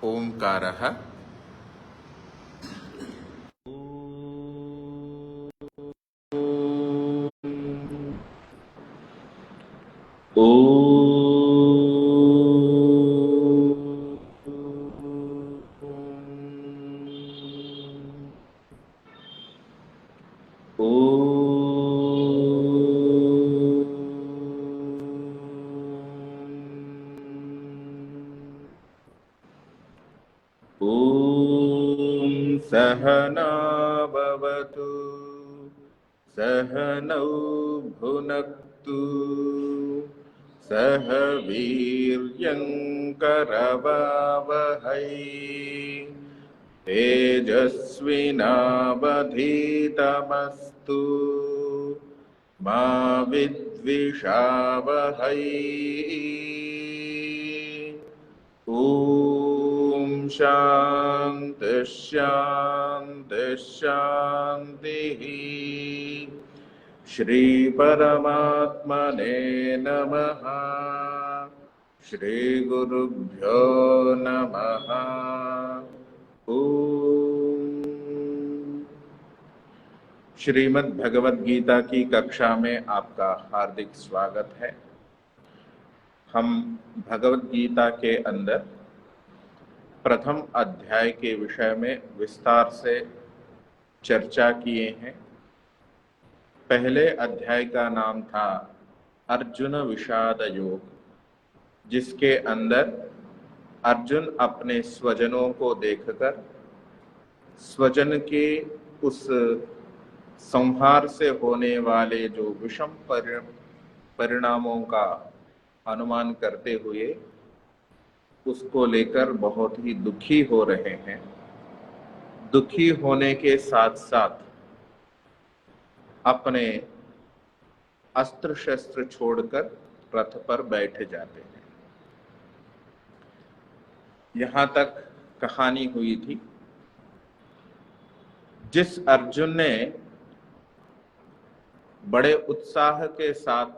ओंकारः सहना भवतु सहनौ भुनक्तु सह वीर्यङ्करवावहै तेजस्विनावधीतमस्तु मा विद्विषावहै। ॐ शान्ति शान्ति शान्तिः। श्री परमात्मने नमः। श्री गुरुभ्यो नमः। ओम। श्रीमद् भगवद गीता की कक्षा में आपका हार्दिक स्वागत है। हम भगवद गीता के अंदर प्रथम अध्याय के विषय में विस्तार से चर्चा किए हैं। पहले अध्याय का नाम था अर्जुन विषाद योग, जिसके अंदर अर्जुन अपने स्वजनों को देखकर स्वजन के उस संहार से होने वाले जो विषम परिणामों का अनुमान करते हुए उसको लेकर बहुत ही दुखी हो रहे हैं। दुखी होने के साथ साथ अपने अस्त्र शस्त्र छोड़कर रथ पर बैठ जाते हैं। यहां तक कहानी हुई थी। जिस अर्जुन ने बड़े उत्साह के साथ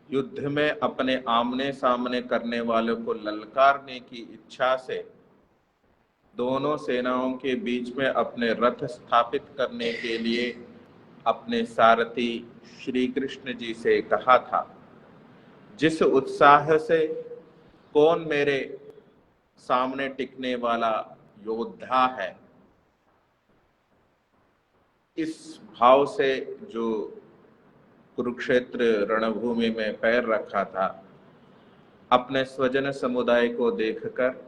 युद्ध में अपने आमने सामने करने वालों को ललकारने की इच्छा से दोनों सेनाओं के बीच में अपने रथ स्थापित करने के लिए अपने सारथी श्री कृष्ण जी से कहा था, जिस उत्साह से कौन मेरे सामने टिकने वाला योद्धा है, इस भाव से जो कुरुक्षेत्र रणभूमि में पैर रखा था, अपने स्वजन समुदाय को देखकर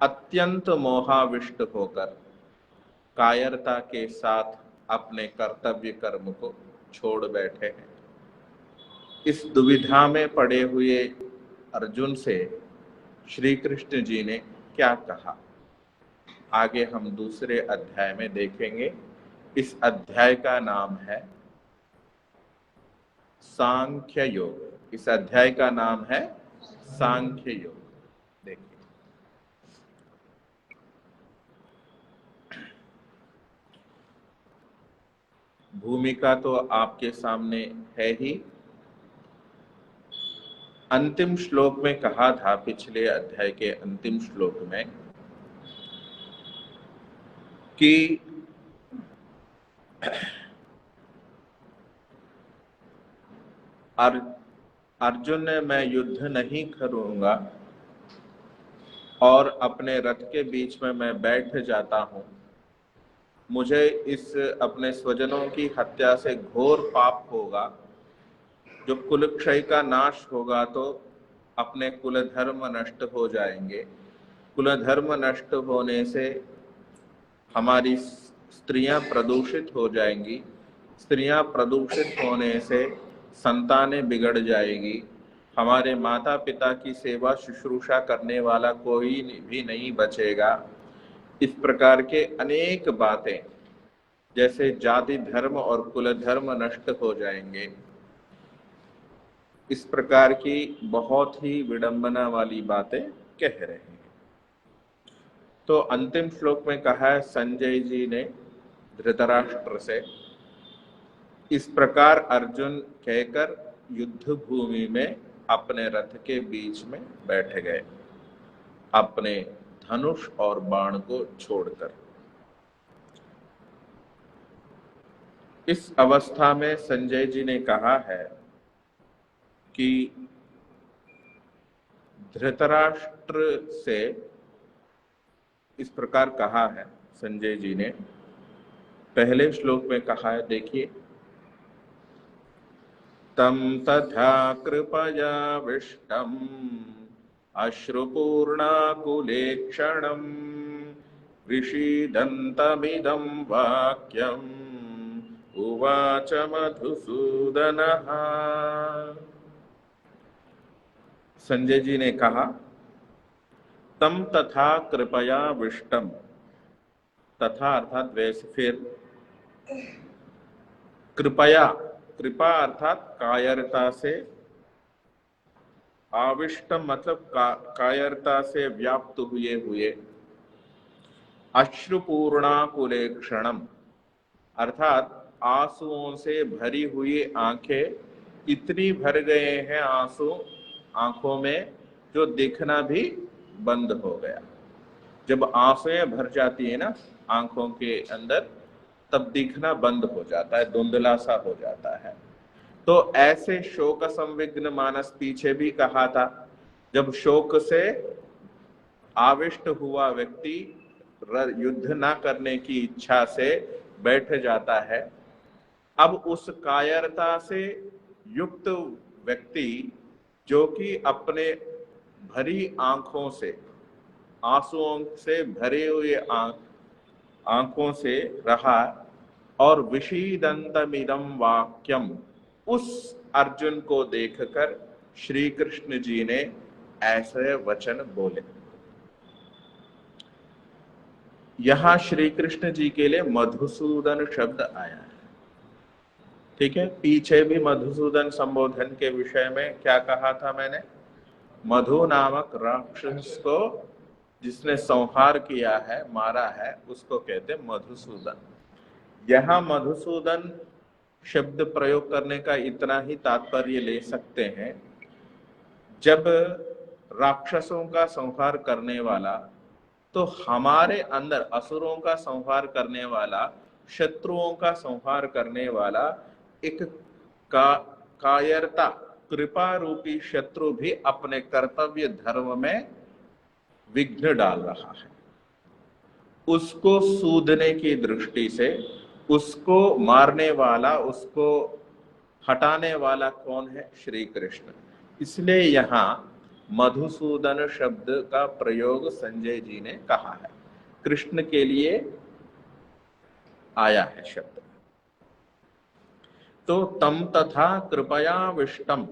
अत्यंत मोहाविष्ट होकर कायरता के साथ अपने कर्तव्य कर्म को छोड़ बैठे हैं। इस दुविधा में पड़े हुए अर्जुन से श्री कृष्ण जी ने क्या कहा, आगे हम दूसरे अध्याय में देखेंगे। इस अध्याय का नाम है सांख्य योग। इस अध्याय का नाम है सांख्य योग। देखिए, भूमिका तो आपके सामने है ही। अंतिम श्लोक में कहा था, पिछले अध्याय के अंतिम श्लोक में, कि अर्जुन ने मैं युद्ध नहीं करूंगा और अपने रथ के बीच में मैं बैठ जाता हूं। मुझे इस अपने स्वजनों की हत्या से घोर पाप होगा। जो कुलक्षय का नाश होगा तो अपने कुल धर्म नष्ट हो जाएंगे। कुल धर्म नष्ट होने से हमारी स्त्रियां प्रदूषित हो जाएंगी। स्त्रियां प्रदूषित होने से संतानें बिगड़ जाएगी। हमारे माता पिता की सेवा शुश्रूषा करने वाला कोई भी नहीं बचेगा। इस प्रकार के अनेक बातें, जैसे जाति धर्म और कुल धर्म नष्ट हो जाएंगे, इस प्रकार की बहुत ही विडंबना वाली बातें कह रहे हैं। तो अंतिम श्लोक में कहा है संजय जी ने धृतराष्ट्र से, इस प्रकार अर्जुन कहकर युद्ध भूमि में अपने रथ के बीच में बैठ गए। अपने धनुष और बाण को छोड़कर। इस अवस्था में संजय जी ने कहा है कि धृतराष्ट्र से इस प्रकार कहा है संजय जी ने, पहले श्लोक में कहा है, देखिए, तम तथा कृपयाविष्टम् अश्रुपूर्णाकुलेक्षणम् विषीदन्तमिदं वाक्यम् उवाच मधुसूदनः। संजय जी ने कहा, तम तथा कृपयाविष्टम्, तथा अर्थात वैसे, फिर कृपया, कृपा अर्थात कायरता से, आविष्टम मतलब कायरता से व्याप्त हुए हुए, अश्रुपूर्णाकुलेक्षणम अर्थात आंसुओं से भरी हुई आंखें, इतनी भर गए हैं आंसू आंखों में जो दिखना भी बंद हो गया। जब आंसुएं भर जाती है ना आंखों के अंदर, तब दिखना बंद हो जाता है, धुंधला सा हो जाता है। तो ऐसे शोक संविग्न मानस, पीछे भी कहा था, जब शोक से आविष्ट हुआ व्यक्ति युद्ध ना करने की इच्छा से बैठ जाता है, अब उस कायरता से युक्त व्यक्ति जो कि अपने भरी आंखों से, आंसुओं से भरे हुए आंखों से रहा, और विषीदन्तमिदं वाक्यम, उस अर्जुन को देखकर श्री कृष्ण जी ने ऐसे वचन बोले। यहां श्री कृष्ण जी के लिए मधुसूदन शब्द आया है, ठीक है। पीछे भी मधुसूदन संबोधन के विषय में क्या कहा था मैंने, मधु नामक राक्षस को जिसने संहार किया है, मारा है, उसको कहते मधुसूदन। यहां मधुसूदन शब्द प्रयोग करने का इतना ही तात्पर्य ले सकते हैं, जब राक्षसों का संहार करने वाला, तो हमारे अंदर असुरों का संहार करने वाला, शत्रुओं का संहार करने वाला एक कायरता, कृपा रूपी शत्रु भी अपने कर्तव्य धर्म में विघ्न डाल रहा है। उसको सूदने की दृष्टि से, उसको मारने वाला, उसको हटाने वाला कौन है, श्री कृष्ण। इसलिए यहां मधुसूदन शब्द का प्रयोग संजय जी ने कहा है, कृष्ण के लिए आया है शब्द। तो तम तथा कृपयाविष्टम,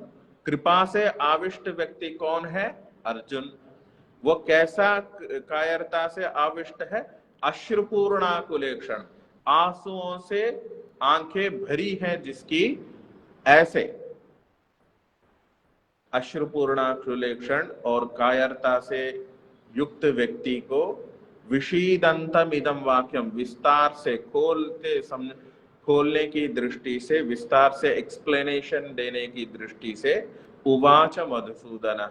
कृपा से आविष्ट व्यक्ति कौन है, अर्जुन। वो कैसा कायरता से आविष्ट है, अश्रुपूर्णाकुलेक्षण, आंसुओं से आंखें भरी हैं जिसकी, ऐसे अश्रुपूर्णाकुलेक्षण और कायरता से युक्त व्यक्ति को विषीदंतम इदम वाक्यम, विस्तार से खोलने की दृष्टि से, विस्तार से एक्सप्लेनेशन देने की दृष्टि से, उवाच मधुसूदन,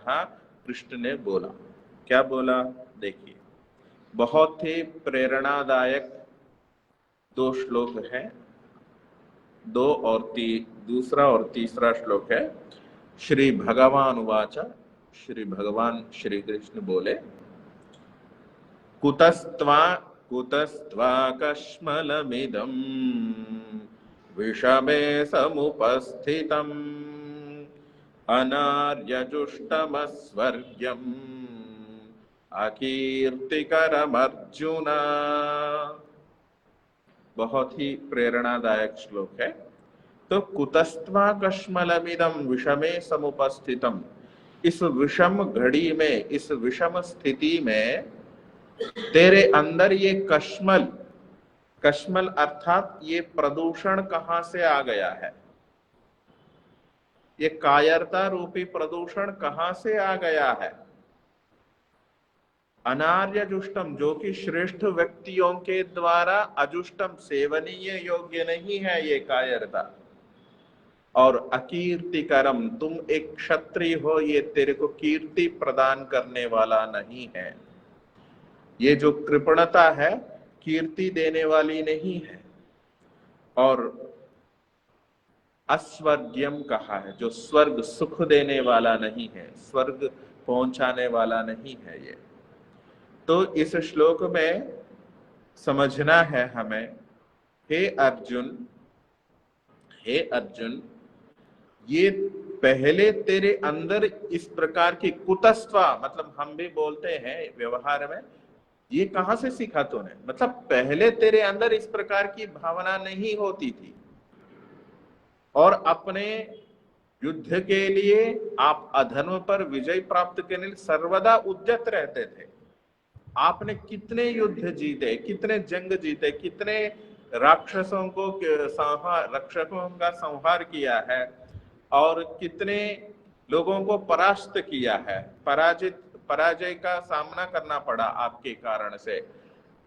कृष्ण ने बोला। क्या बोला, देखिए, बहुत ही प्रेरणादायक दो श्लोक है, दूसरा और तीसरा श्लोक है। श्री भगवान उवाच, श्री भगवान श्री कृष्ण बोले, कुतस्त्वा कश्मलमिदं विषमे समुपस्थितम् अनार्यजुष्टमस्वर्ग्यम् अकीर्तिकरमर्जुन। बहुत ही प्रेरणादायक श्लोक है। तो कुतस्त्वा कश्मलमिदं विषमे समुपस्थितम, इस विषम घड़ी में, इस विषम स्थिति में तेरे अंदर ये कश्मल, कश्मल अर्थात ये प्रदूषण कहां से आ गया है, ये कायरता रूपी प्रदूषण कहां से आ गया है। अनार्य जुष्टम, जो कि श्रेष्ठ व्यक्तियों के द्वारा अजुष्टम, सेवनीय योग्य नहीं है ये कायरता। और अकीर्तिकरम, तुम एक क्षत्रिय हो, ये तेरे को कीर्ति प्रदान करने वाला नहीं है। ये जो कृपणता है कीर्ति देने वाली नहीं है। और अस्वर्ग्यम कहा है, जो स्वर्ग सुख देने वाला नहीं है, स्वर्ग पहुंचाने वाला नहीं है ये। तो इस श्लोक में समझना है हमें, हे अर्जुन, हे अर्जुन, ये पहले तेरे अंदर इस प्रकार की कुतस्त्वा, मतलब हम भी बोलते हैं व्यवहार में, ये कहां से सीखा तूने? मतलब पहले तेरे अंदर इस प्रकार की भावना नहीं होती थी, और अपने युद्ध के लिए आप अधर्म पर विजय प्राप्त करने लिए सर्वदा उद्यत रहते थे। आपने कितने युद्ध जीते, कितने जंग जीते, कितने राक्षसों को रक्षकों का संहार किया है, और कितने लोगों को परास्त किया है, पराजय का सामना करना पड़ा आपके कारण से।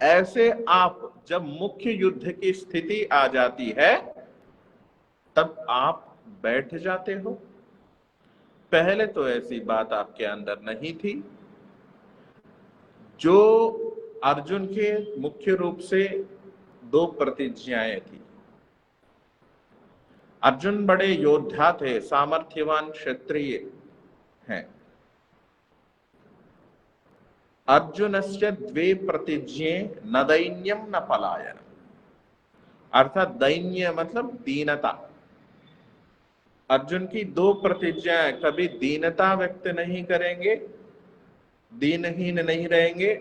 ऐसे आप जब मुख्य युद्ध की स्थिति आ जाती है तब आप बैठ जाते हो। पहले तो ऐसी बात आपके अंदर नहीं थी। जो अर्जुन के मुख्य रूप से दो प्रतिज्ञाएं थी। अर्जुन बड़े योद्धा थे, सामर्थ्यवान क्षत्रिय हैं। अर्जुनस्य द्वे प्रतिज्ञे न दैन्यम न पलायन, अर्थात दैन्य मतलब दीनता। अर्जुन की दो प्रतिज्ञाएं, कभी दीनता व्यक्त नहीं करेंगे, दीनहीन नहीं रहेंगे,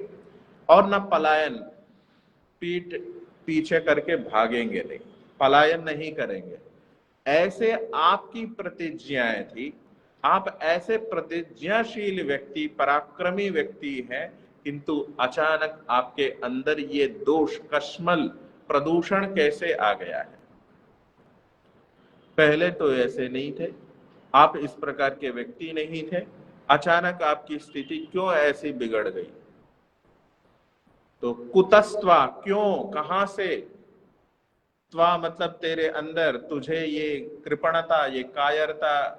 और न पलायन, पीठ पीछे करके भागेंगे नहीं, पलायन नहीं करेंगे। ऐसे आपकी प्रतिज्ञाएं थी। आप ऐसे प्रतिज्ञाशील व्यक्ति, पराक्रमी व्यक्ति हैं, किंतु अचानक आपके अंदर ये दोष, कश्मल, प्रदूषण कैसे आ गया है? पहले तो ऐसे नहीं थे, आप इस प्रकार के व्यक्ति नहीं थे। अचानक आपकी स्थिति क्यों ऐसी बिगड़ गई? तो कुतस्त्वा, क्यों, कहां से? त्वा मतलब तेरे अंदर, तुझे ये कृपणता, ये कायरता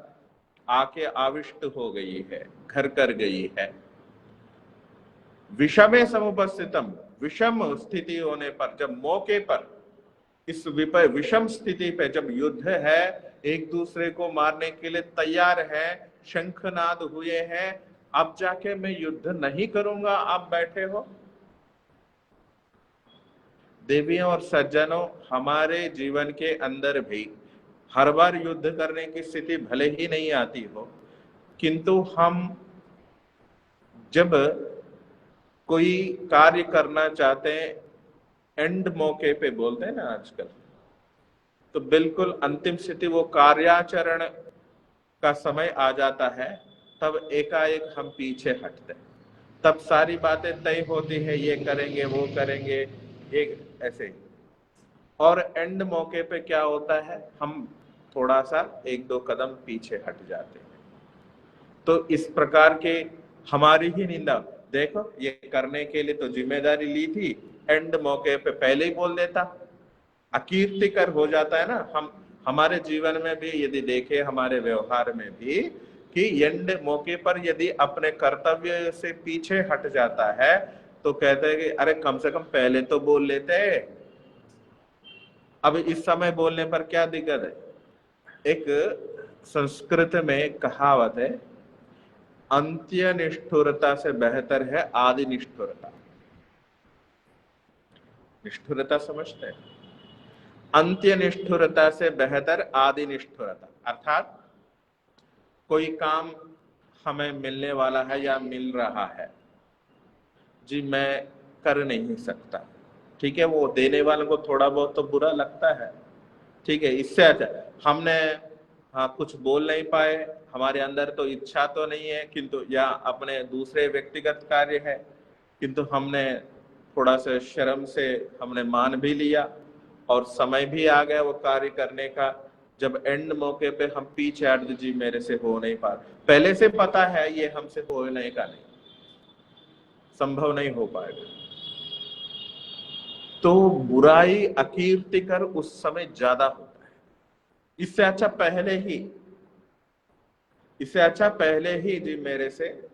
आके आविष्ट हो गई है, घर कर गई है। विषमे समुपस्थितम, विषम स्थिति होने पर, जब मौके पर, इस विषम स्थिति पे, जब युद्ध है, एक दूसरे को मारने के लिए तैयार है, शंखनाद हुए हैं, अब जाके मैं युद्ध नहीं करूंगा, आप बैठे हो। देवियों और सज्जनों, हमारे जीवन के अंदर भी हर बार युद्ध करने की स्थिति भले ही नहीं आती हो, किंतु हम जब कोई कार्य करना चाहते हैं, एंड मौके पे बोलते हैं ना आजकल, तो बिल्कुल अंतिम स्थिति, वो कार्याचरण का समय आ जाता है, तब एकाएक हम पीछे हटते हैं। तब सारी बातें तय होती है, ये करेंगे, वो करेंगे, एक ऐसे ही। और एंड मौके पे क्या होता है, हम थोड़ा सा एक दो कदम पीछे हट जाते हैं। तो इस प्रकार के हमारी ही निंदा, देखो ये करने के लिए तो जिम्मेदारी ली थी, एंड मौके पे पहले ही बोल देता, अकीर्तिकर हो जाता है ना। हम हमारे जीवन में भी यदि देखें, हमारे व्यवहार में भी, कि एंड मौके पर यदि अपने कर्तव्य से पीछे हट जाता है तो कहते हैं कि अरे कम से कम पहले तो बोल लेते। अब इस समय बोलने पर क्या दिक्कत है? एक संस्कृत में कहावत है, अंत्य निष्ठुरता से बेहतर है आदि निष्ठुरता। निष्ठुरता समझते हैं? अंत्य निष्ठुरता से बेहतर आदि निष्ठुरता, अर्थात कोई काम हमें मिलने वाला है या मिल रहा है, जी मैं कर नहीं सकता, ठीक है, वो देने वाले को थोड़ा बहुत तो बुरा लगता है, ठीक है, इससे अच्छा हमने हाँ कुछ बोल नहीं पाए, हमारे अंदर तो इच्छा तो नहीं है, किंतु या अपने दूसरे व्यक्तिगत कार्य है, किंतु हमने थोड़ा सा शर्म से हमने मान भी लिया, और समय भी आ गया वो कार्य करने का। जब एंड मौके पे हम पीछे हट, जी मेरे से हो नहीं पा, पहले से पता है ये हमसे होने का नहीं, संभव नहीं हो पाएगा, तो बुराई, अकीर्तिकर उस समय ज्यादा होता है। इससे अच्छा पहले ही जी मेरे से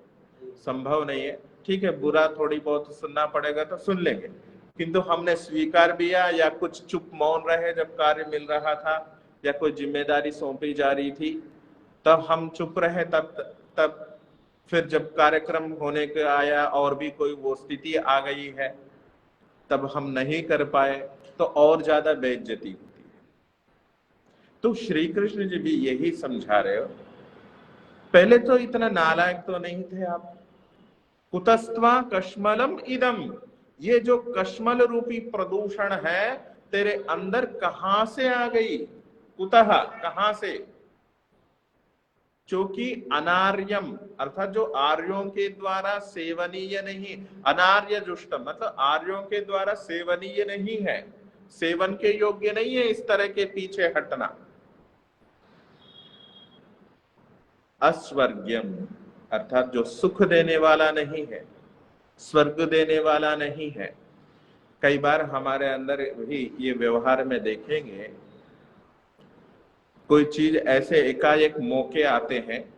संभव नहीं है। ठीक है, बुरा थोड़ी बहुत सुनना पड़ेगा तो सुन लेंगे, किंतु हमने स्वीकार किया या कुछ चुप मौन रहे जब कार्य मिल रहा था या कोई जिम्मेदारी सौंपी जा रही थी, तब हम चुप रहे। तब फिर जब कार्यक्रम होने के आया और भी कोई वो स्थिति आ गई है, तब हम नहीं कर पाए तो और ज्यादा बेइज्जती होती है। तो श्री कृष्ण जी भी यही समझा रहे हो, पहले तो इतना नालायक तो नहीं थे आप। कुतस्त्वा कश्मलम इदम, ये जो कश्मल रूपी प्रदूषण है तेरे अंदर कहां से आ गई? कुतः, कहां से? क्योंकि अनार्यम अर्थात जो आर्यों के द्वारा सेवनीय नहीं, अनार्य जुष्टम मतलब आर्यों के द्वारा सेवनीय नहीं है, सेवन के योग्य नहीं है इस तरह के पीछे हटना। अस्वर्ग्यम अर्थात जो सुख देने वाला नहीं है, स्वर्ग देने वाला नहीं है। कई बार हमारे अंदर भी ये व्यवहार में देखेंगे, कोई चीज ऐसे एकाएक मौके आते हैं,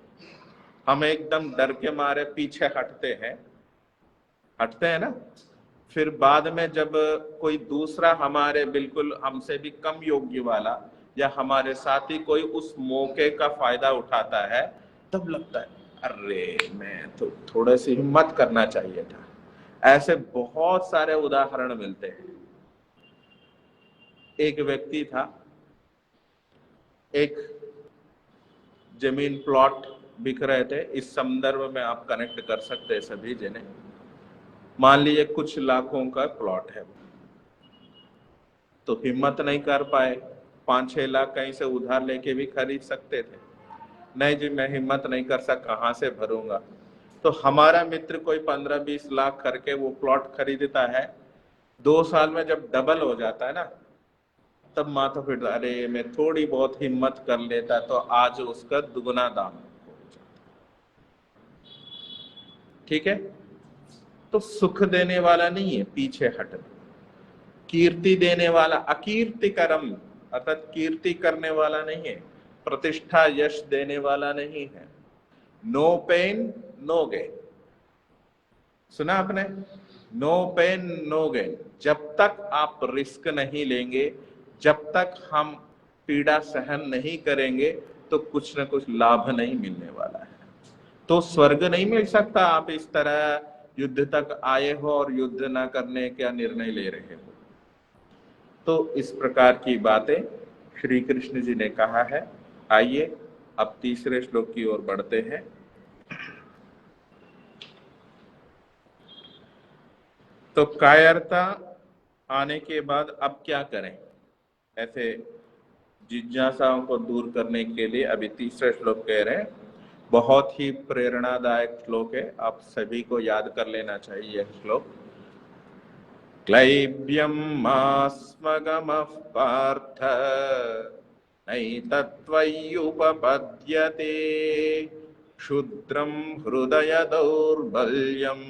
हम एकदम डर के मारे पीछे हटते हैं ना। फिर बाद में जब कोई दूसरा हमारे बिल्कुल हमसे भी कम योग्य वाला या हमारे साथी कोई उस मौके का फायदा उठाता है, तब लगता है अरे मैं तो थोड़े सी हिम्मत करना चाहिए था। ऐसे बहुत सारे उदाहरण मिलते हैं। एक व्यक्ति था, एक जमीन प्लॉट बिक रहे थे। इस संदर्भ में आप कनेक्ट कर सकते हैं सभी जने। मान लीजिए कुछ लाखों का प्लॉट है, तो हिम्मत नहीं कर पाए, 5-6 लाख कहीं से उधार लेके भी खरीद सकते थे। नहीं जी मैं हिम्मत नहीं कर सकता, कहां से भरूंगा। तो हमारा मित्र कोई 15-20 लाख करके वो प्लॉट खरीदता है। 2 साल में जब डबल हो जाता है ना, तब माथा फिर अरे मैं थोड़ी बहुत हिम्मत कर लेता तो आज उसका दुगना दाम हो जाता। ठीक है, तो सुख देने वाला नहीं है पीछे हटना, कीर्ति देने वाला, अकीर्तिकरम अर्थात कीर्ति करने वाला नहीं है, प्रतिष्ठा यश देने वाला नहीं है। नो पेन नो गेन, सुना आपने? No pain no gain. जब तक आप रिस्क नहीं लेंगे, जब तक हम पीड़ा सहन नहीं करेंगे, तो कुछ न कुछ लाभ नहीं मिलने वाला है। तो स्वर्ग नहीं मिल सकता आप इस तरह युद्ध तक आए हो और युद्ध ना करने का निर्णय ले रहे हो। तो इस प्रकार की बातें श्री कृष्ण जी ने कहा है। आइए अब तीसरे श्लोक की ओर बढ़ते हैं। तो कायरता आने के बाद अब क्या करें, ऐसे जिज्ञासाओं को दूर करने के लिए अभी तीसरा श्लोक कह रहे हैं। बहुत ही प्रेरणादायक श्लोक है, आप सभी को याद कर लेना चाहिए यह श्लोक। क्लैब्यं मास्मगमः पार्थ नैतत्त्वय्युपपद्यते क्षुद्रं हृदय दौर्बल्यं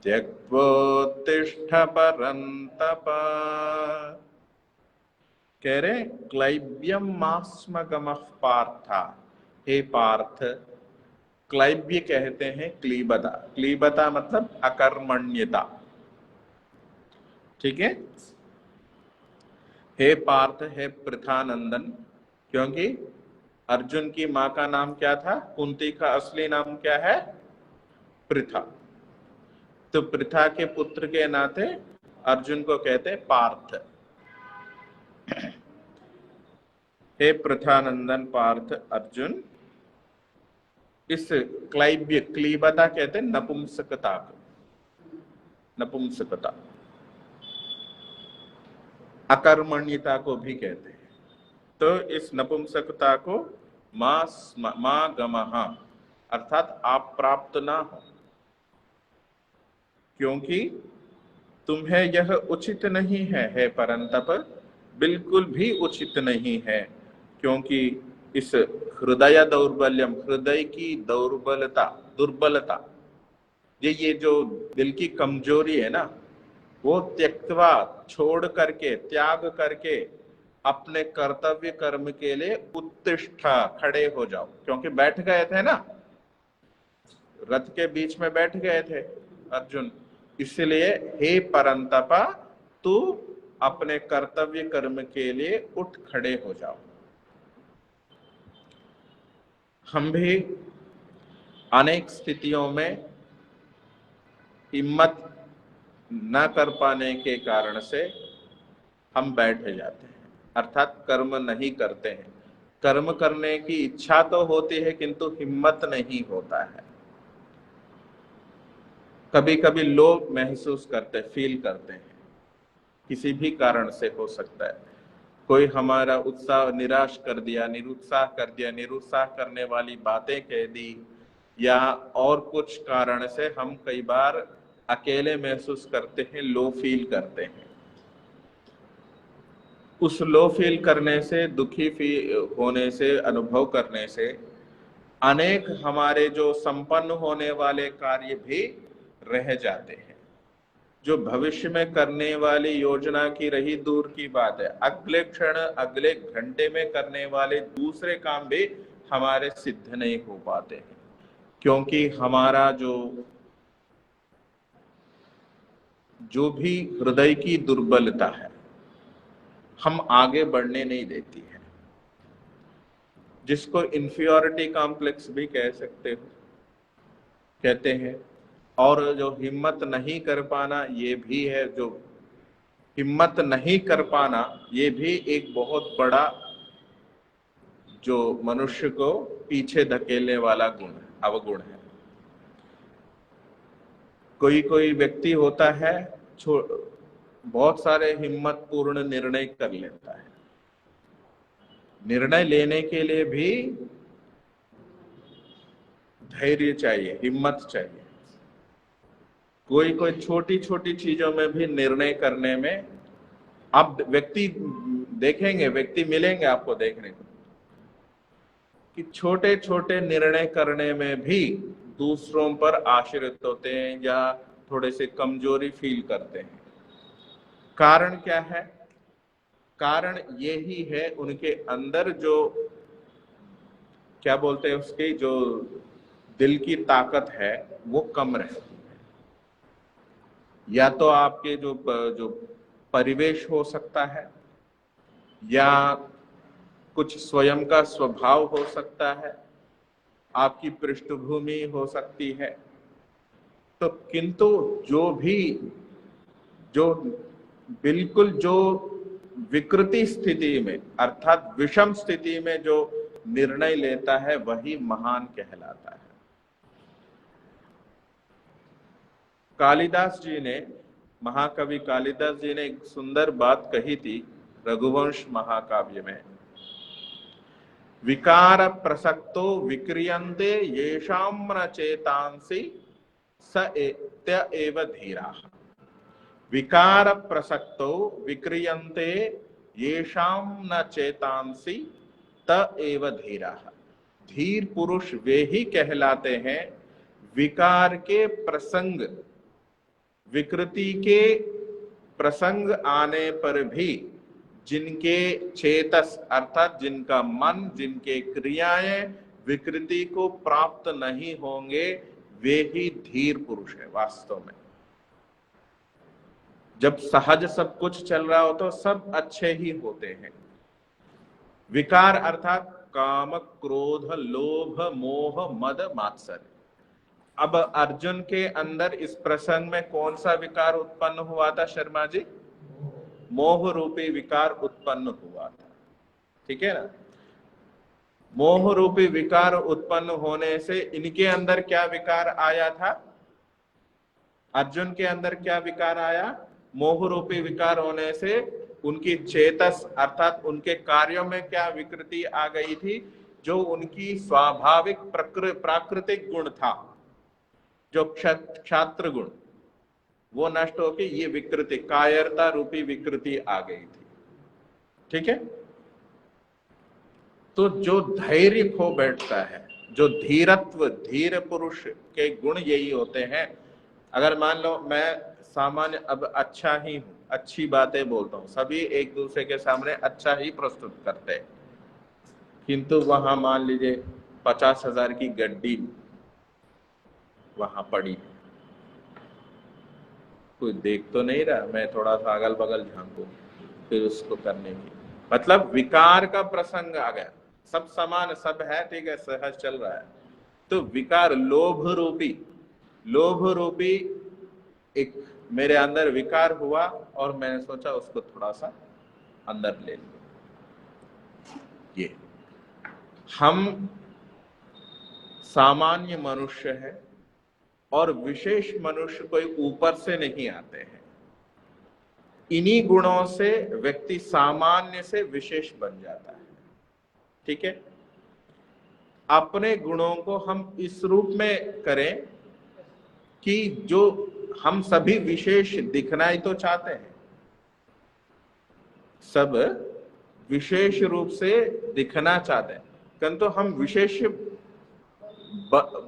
त्यक्त्वोत्तिष्ठ परन्तप। कह रहे क्लैब्यम मास्मगमः पार्थ, हे पार्थ। क्लैब्य कहते हैं क्लीबता, क्लीबता मतलब अकर्मण्यता। ठीक है, हे पार्थ, हे पृथानंदन, क्योंकि अर्जुन की मां का नाम क्या था? कुंती का असली नाम क्या है? पृथा। तो पृथा के पुत्र के नाते अर्जुन को कहते पार्थ। हे पृथानंदन पार्थ अर्जुन। इस क्लैब्य, क्लीबता कहते हैं नपुंसकता को, नपुंसकता, अकर्मण्यता को भी कहते हैं। तो इस नपुंसकता को मां गमः अर्थात आप प्राप्त ना हो, क्योंकि तुम्हें यह उचित नहीं है, हे परंतप, बिल्कुल भी उचित नहीं है। क्योंकि इस हृदय दौर्बल्यम, हृदय की दुर्बलता, ये जो दिल की कमजोरी है ना, वो त्यक्तवा छोड़ करके, त्याग करके, अपने कर्तव्य कर्म के लिए उत्तिष्ठा, खड़े हो जाओ, क्योंकि बैठ गए थे ना, रथ के बीच में बैठ गए थे अर्जुन, इसलिए हे परंतपा तू अपने कर्तव्य कर्म के लिए उठ खड़े हो जाओ। हम भी अनेक स्थितियों में हिम्मत न कर पाने के कारण से हम बैठ जाते हैं, अर्थात कर्म नहीं करते हैं। कर्म करने की इच्छा तो होती है किंतु हिम्मत नहीं होता है। कभी कभी लोग महसूस करते, फील करते हैं, किसी भी कारण से हो सकता है, कोई हमारा उत्साह निराश कर दिया, निरुत्साह कर दिया, निरुत्साह करने वाली बातें कह दी, या और कुछ कारण से हम कई बार अकेले महसूस करते हैं, लो फील करते हैं। उस लो फील करने से, दुखी होने से, अनुभव करने से अनेक हमारे जो संपन्न होने वाले कार्य भी रह जाते हैं। जो भविष्य में करने वाली योजना की रही दूर की बात है, अगले क्षण, अगले घंटे में करने वाले दूसरे काम भी हमारे सिद्ध नहीं हो पाते हैं, क्योंकि हमारा जो भी हृदय की दुर्बलता है हम आगे बढ़ने नहीं देती है, जिसको इंफीरियरिटी कॉम्प्लेक्स भी कह सकते हो, कहते हैं। और जो हिम्मत नहीं कर पाना, ये भी है, जो हिम्मत नहीं कर पाना ये भी एक बहुत बड़ा जो मनुष्य को पीछे धकेलने वाला गुण है, अवगुण है। कोई कोई व्यक्ति होता है बहुत सारे हिम्मत पूर्ण निर्णय कर लेता है। निर्णय लेने के लिए भी धैर्य चाहिए, हिम्मत चाहिए। कोई कोई छोटी छोटी चीजों में भी निर्णय करने में, अब व्यक्ति देखेंगे, व्यक्ति मिलेंगे आपको देखने को कि छोटे छोटे निर्णय करने में भी दूसरों पर आश्रित होते हैं या थोड़े से कमजोरी फील करते हैं। कारण क्या है? कारण यही है, उनके अंदर जो क्या बोलते हैं, उसकी जो दिल की ताकत है वो कम रहती है। या तो आपके जो परिवेश हो सकता है, या कुछ स्वयं का स्वभाव हो सकता है, आपकी पृष्ठभूमि हो सकती है। तो किंतु जो बिल्कुल जो विकृति स्थिति में, अर्थात विषम स्थिति में जो निर्णय लेता है वही महान कहलाता है। कालिदास जी ने, महाकवि कालिदास जी ने एक सुंदर बात कही थी रघुवंश महाकाव्य में, विकार प्रसक्तो विक्रियन्ते येषां न चेतांसि स एव धीराः। विकार प्रसक्तो विक्रियन्ते येषां न चेतांसि त एव धीराः। धीर पुरुष वे ही कहलाते हैं विकार के प्रसंग, विकृति के प्रसंग आने पर भी जिनके चेतस, अर्थात जिनका मन, जिनके क्रियाएं विकृति को प्राप्त नहीं होंगे, वे ही धीर पुरुष है वास्तव में। जब सहज सब कुछ चल रहा हो तो सब अच्छे ही होते हैं। विकार अर्थात काम, क्रोध, लोभ, मोह, मद, मात्सर्य। अब अर्जुन के अंदर इस प्रसंग में कौन सा विकार उत्पन्न हुआ था शर्मा जी? मोह रूपी विकार उत्पन्न हुआ था, ठीक है ना। मोह रूपी विकार उत्पन्न होने से इनके अंदर क्या विकार आया था? अर्जुन के अंदर क्या विकार आया? मोह रूपी विकार होने से उनकी चेतस, अर्थात उनके कार्यों में क्या विकृति आ गई थी? जो उनकी स्वाभाविक प्राकृतिक गुण था, जो क्षात्र गुण, वो नष्ट होकर ये विकृति, कायरता रूपी विकृति आ गई थी, ठीक है। तो जो धैर्य खो बैठता है, जो धीरत्व, धीर पुरुष के गुण यही होते हैं। अगर मान लो मैं सामान्य अब अच्छा ही हूं, अच्छी बातें बोलता हूं, सभी एक दूसरे के सामने अच्छा ही प्रस्तुत करते हैं, किंतु वहां मान लीजिए 50,000 की गड्डी वहां पड़ी, कोई देख तो नहीं रहा, मैं थोड़ा सा अगल बगल झांकू फिर उसको करने की, मतलब विकार का प्रसंग आ गया। सब समान सब है, ठीक है, सहज चल रहा है, तो विकार लोभ रूपी एक मेरे अंदर विकार हुआ और मैंने सोचा उसको थोड़ा सा अंदर ले लिया। ये हम सामान्य मनुष्य है और विशेष मनुष्य कोई ऊपर से नहीं आते हैं, इन्हीं गुणों से व्यक्ति सामान्य से विशेष बन जाता है। ठीक है, अपने गुणों को हम इस रूप में करें कि जो हम सभी विशेष दिखना ही तो चाहते हैं, सब विशेष रूप से दिखना चाहते हैं, किंतु हम विशेष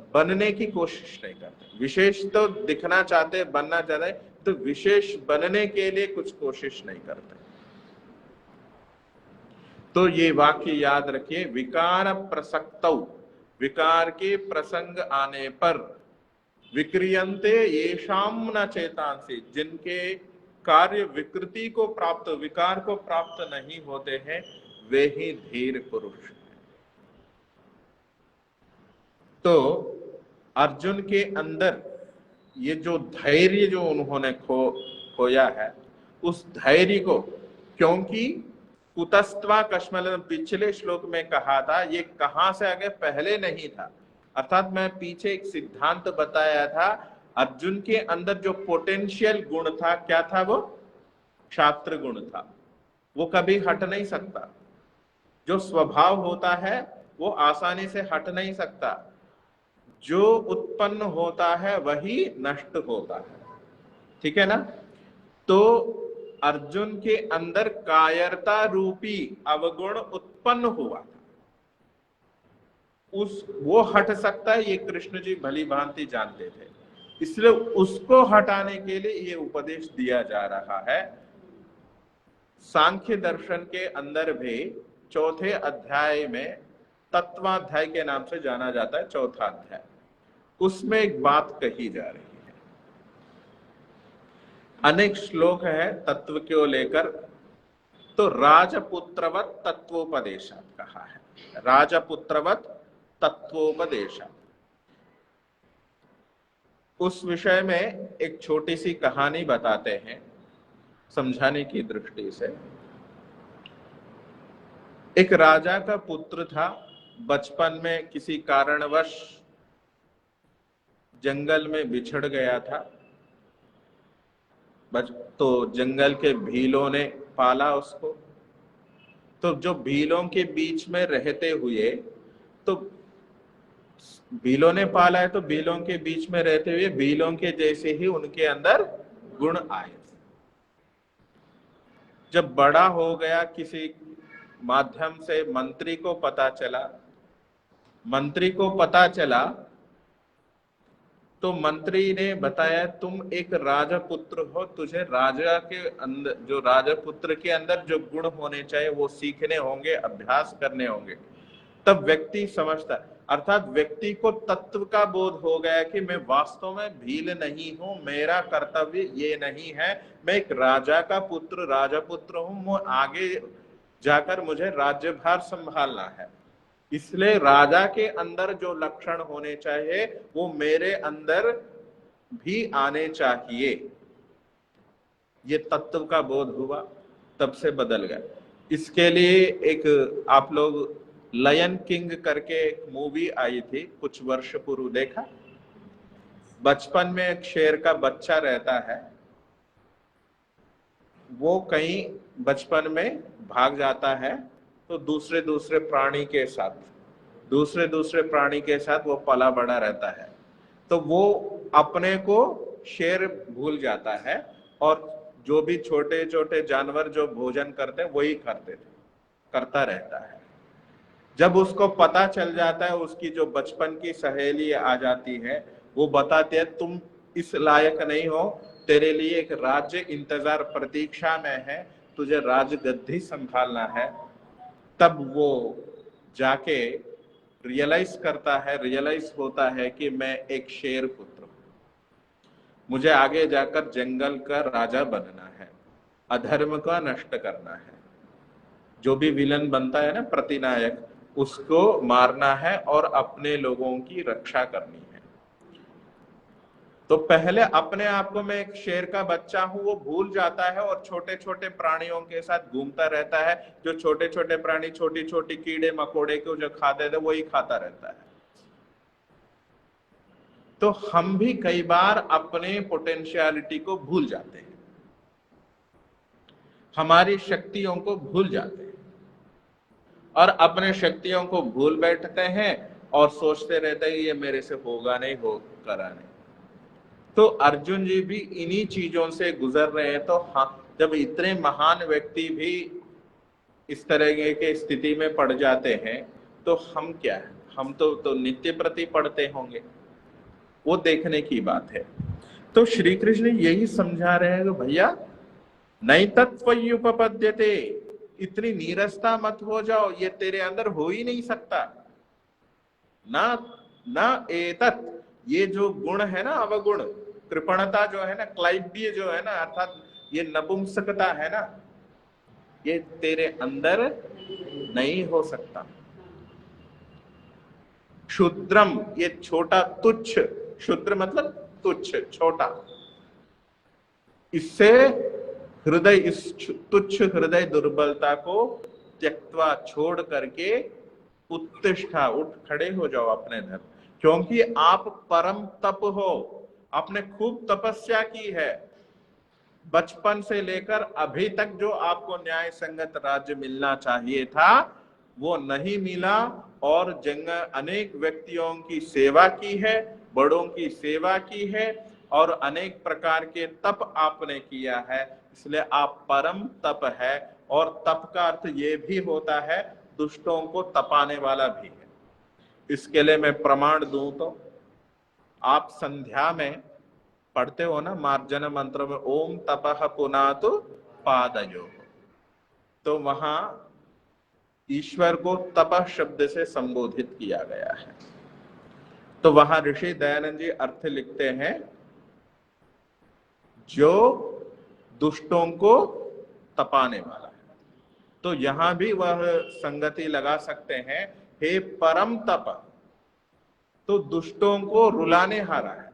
बनने की कोशिश नहीं करते। विशेष तो दिखना चाहते, बनना चाहते, तो विशेष बनने के लिए कुछ कोशिश नहीं करते। तो ये वाक्य याद रखिए, विकार प्रसक्तौ, विकार के प्रसंग आने पर, विक्रियन्ते येषाम न चेतांसि, जिनके कार्य विकृति को प्राप्त, विकार को प्राप्त नहीं होते हैं, वे ही धीर पुरुष। तो अर्जुन के अंदर ये जो धैर्य जो उन्होंने खोया है, उस धैर्य को, क्योंकि कुतस्त्वा कश्मल पिछले श्लोक में कहा था, ये कहां से आगे पहले नहीं था, अर्थात मैं पीछे एक सिद्धांत बताया था, अर्जुन के अंदर जो पोटेंशियल गुण था, क्या था वो? क्षात्र गुण था, वो कभी हट नहीं सकता। जो स्वभाव होता है वो आसानी से हट नहीं सकता, जो उत्पन्न होता है वही नष्ट होता है। ठीक है ना? तो अर्जुन के अंदर कायरता रूपी अवगुण उत्पन्न हुआ था, वो हट सकता है, ये कृष्ण जी भली भांति जानते थे, इसलिए उसको हटाने के लिए ये उपदेश दिया जा रहा है। सांख्य दर्शन के अंदर भी चौथे अध्याय में, तत्वाध्याय के नाम से जाना जाता है, चौथा अध्याय, उसमें एक बात कही जा रही है। अनेक श्लोक है तत्व को लेकर, तो राजपुत्रवत तत्वोपदेशात कहा है, राजपुत्रवत तत्वोपदेशात। उस विषय में एक छोटी सी कहानी बताते हैं समझाने की दृष्टि से। एक राजा का पुत्र था, बचपन में किसी कारणवश जंगल में बिछड़ गया था, तो जंगल के भीलों ने पाला उसको। तो जो भीलों के बीच में रहते हुए, तो भीलों ने पाला है, तो भीलों के बीच में रहते हुए भीलों के जैसे ही उनके अंदर गुण आए। जब बड़ा हो गया, किसी माध्यम से मंत्री को पता चला, तो मंत्री ने बताया, तुम एक राजपुत्र हो, तुझे राजा के अंदर, जो राजपुत्र के अंदर जो गुण होने चाहिए वो सीखने होंगे, अभ्यास करने होंगे, तब व्यक्ति समझता है। अर्थात व्यक्ति को तत्व का बोध हो गया कि मैं वास्तव में भील नहीं हूं, मेरा कर्तव्य ये नहीं है, मैं एक राजा का पुत्र, राजपुत्र हूं, आगे जाकर मुझे राज्यभार संभालना है, इसलिए राजा के अंदर जो लक्षण होने चाहिए वो मेरे अंदर भी आने चाहिए। ये तत्व का बोध हुआ, तब से बदल गया। इसके लिए एक आप लोग लायन किंग करके एक मूवी आई थी कुछ वर्ष पूर्व, देखा? बचपन में एक शेर का बच्चा रहता है, वो कहीं बचपन में भाग जाता है, तो दूसरे दूसरे प्राणी के साथ वो पला बड़ा रहता है, तो वो अपने को शेर भूल जाता है, और जो भी छोटे छोटे जानवर जो भोजन करते हैं वही करता रहता है। जब उसको पता चल जाता है, उसकी जो बचपन की सहेली आ जाती है, वो बताती है, तुम इस लायक नहीं हो, तेरे लिए एक राज्य इंतजार प्रतीक्षा में है, तुझे राजगद्दी संभालना है, तब वो जाके रियलाइज करता है, रियलाइज होता है कि मैं एक शेर पुत्र हूं, मुझे आगे जाकर जंगल का राजा बनना है, अधर्म का नष्ट करना है, जो भी विलन बनता है ना प्रतिनायक, उसको मारना है और अपने लोगों की रक्षा करनी है। तो पहले अपने आप को मैं एक शेर का बच्चा हूं वो भूल जाता है और छोटे छोटे प्राणियों के साथ घूमता रहता है, जो छोटे छोटे प्राणी छोटी छोटी कीड़े मकोड़े को जो खाते थे वही खाता रहता है। तो हम भी कई बार अपने पोटेंशियलिटी को भूल जाते हैं, हमारी शक्तियों को भूल जाते हैं और अपने शक्तियों को भूल बैठते हैं और सोचते रहते हैं ये मेरे से होगा नहीं, करा नहीं। तो अर्जुन जी भी इन्हीं चीजों से गुजर रहे हैं। तो हाँ, जब इतने महान व्यक्ति भी इस तरह के स्थिति में पड़ जाते हैं तो हम क्या है, हम तो नित्य प्रति पढ़ते होंगे, वो देखने की बात है। तो श्री कृष्ण यही समझा रहे हैं कि भैया नहीं तत्त्वयुपपद्यते, इतनी नीरसता मत हो जाओ, ये तेरे अंदर हो ही नहीं सकता। ना ना एतत्, ये जो गुण है ना अवगुण, कृपणता जो है ना, क्लाइब्य जो है ना, अर्थात ये नपुंसकता है ना, ये तेरे अंदर नहीं हो सकता। क्षुद्रम, ये छोटा तुच्छ, क्षुद्र मतलब तुच्छ छोटा, इससे हृदय, इस तुच्छ हृदय दुर्बलता को त्यक्त्वा छोड़ करके उत्तिष्ठा, उठ खड़े हो जाओ अपने धर्म, क्योंकि आप परम तप हो, आपने खूब तपस्या की है, बचपन से लेकर अभी तक जो आपको न्याय संगत राज्य मिलना चाहिए था वो नहीं मिला, और जंग अनेक व्यक्तियों की सेवा की है, बड़ों की सेवा की है, और अनेक प्रकार के तप आपने किया है, इसलिए आप परम तप है। और तप का अर्थ ये भी होता है दुष्टों को तपाने वाला भी है। इसके लिए मैं प्रमाण दूं तो आप संध्या में पढ़ते हो ना मार्जन मंत्र में, ओम तपः पुनातु पादयो, तो वहां ईश्वर को तपः शब्द से संबोधित किया गया है। तो वहां ऋषि दयानंद जी अर्थ लिखते हैं, जो दुष्टों को तपाने वाला है। तो यहां भी वह संगति लगा सकते हैं, हे परम तप, तो दुष्टों को रुलाने हारा है,